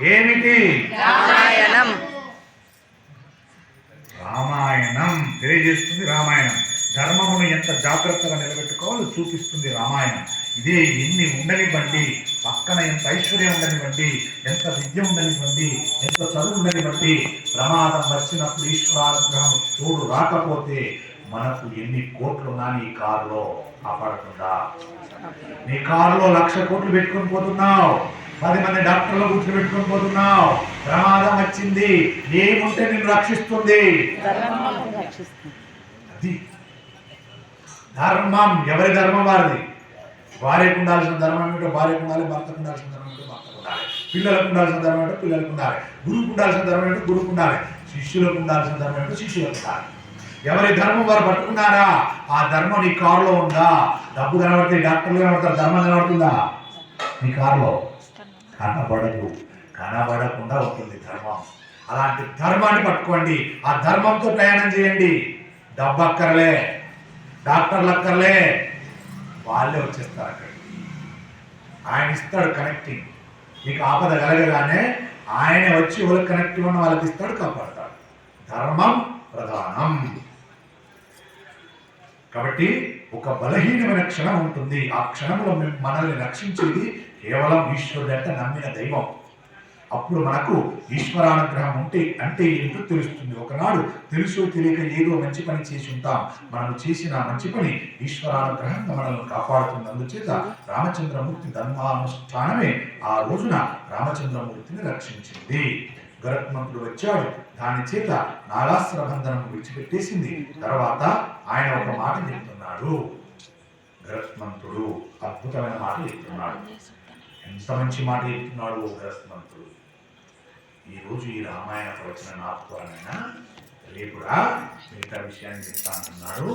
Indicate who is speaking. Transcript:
Speaker 1: ఏమిటి?
Speaker 2: రామాయణం.
Speaker 1: రామాయణం తెలియజేస్తుంది. రామాయణం ధర్మమును ఎంత జాగ్రత్తగా నిలబెట్టుకోవాలో చూపిస్తుంది రామాయణం. ఇదే ఎన్ని ఉండనివ్వండి, పక్కన ఎంత ఐశ్వర్యం ఉండనివ్వండి, ఎంత విద్య ఉండనివ్వండి, ఎంత చదువు ఉండనివ్వండి, ప్రమాదం వచ్చినప్పుడు ఈశ్వరానుగ్రహం తోడు రాకపోతే మనకు ఎన్ని కోట్లున్నా నీ కారులో కాపాడకుండా. నీ కారులో 1,00,000 కోట్లు పెట్టుకొని పోతున్నావు, 10 మంది డాక్టర్లు కూర్చొని పెట్టుకొని పోతున్నావు, ప్రమాదం వచ్చింది, ఏముంటే నిన్ను రక్షిస్తుంది? అది ధర్మం. ఎవరి ధర్మం వారిది. భార్యకు ఉండాల్సిన ధర్మం ఏమిటో భార్యకు ఉండాలి, భర్తకు ఉండాల్సిన ధర్మం ఏమిటో భర్తకు ఉండాలి, పిల్లలకు ఉండాల్సిన ధర్మం ఏమిటో పిల్లలకు ఉండాలి, గురువుకు ఉండాల్సిన ధర్మం ఏమిటో గురువుకు ఉండాలి, శిష్యులకు ఉండాల్సిన ధర్మం ఏమిటో శిష్యులకు ఉండాలి. ఎవరి ధర్మం వారు పట్టుకున్నారా? ఆ ధర్మం నీ కారులో ఉందా? డబ్బు కనబడితే డాక్టర్లు కనబడతారు, ధర్మం కనబడుతుందా నీ కారులో? కనబడదు. కనబడకుండా ఉంటుంది ధర్మం. అలాంటి ధర్మాన్ని పట్టుకోండి, ఆ ధర్మంతో ప్రయాణం చేయండి. డబ్బు అక్కర్లే, డాక్టర్లు అక్కర్లే, వాళ్ళే వచ్చేస్తారు అక్కడికి. ఆయన ఇస్తాడు కనెక్టింగ్. మీకు ఆపద కలగగానే ఆయన వచ్చి వాళ్ళకి కనెక్టివ్ ఉన్న వాళ్ళకి ఇస్తాడు, కాపాడతాడు. ధర్మం ప్రధానం. కాబట్టి ఒక బలహీనమైన క్షణం ఉంటుంది. ఆ క్షణంలో మనల్ని రక్షించేది కేవలం ఈశ్వరుడు అంటే నమ్మిన దైవం. అప్పుడు మనకు ఈశ్వరానుగ్రహం అంటే ఏంటో తెలుస్తుంది. ఒకనాడు తెలుసో తెలియక ఏదో మంచి పని చేసి ఉంటాం. మనం చేసిన మంచి పని ఈశ్వరానుగ్రహంగా మనల్ని కాపాడుతుంది. అందుచేత రామచంద్రమూర్తి ధర్మానుష్ఠానమే ఆ రోజున రామచంద్రమూర్తిని రక్షించింది. గరుత్మంతుడు వచ్చాడు, దాని చేత నాగాస్త్ర బంధనం విడిచిపెట్టేసింది. తర్వాత ఆయన ఒక మాట చెప్తున్నాడు. గరుత్మంతుడు అద్భుతమైన మాట చెప్తున్నాడు. ఎంత మంచి మాట చెప్తున్నాడు గరుత్మంతుడు. ఈరోజు ఈ రామాయణ ప్రవచన నాపుకోవాలైనా రేపురా మిగతా విషయాన్ని చెప్తా అంటున్నాడు.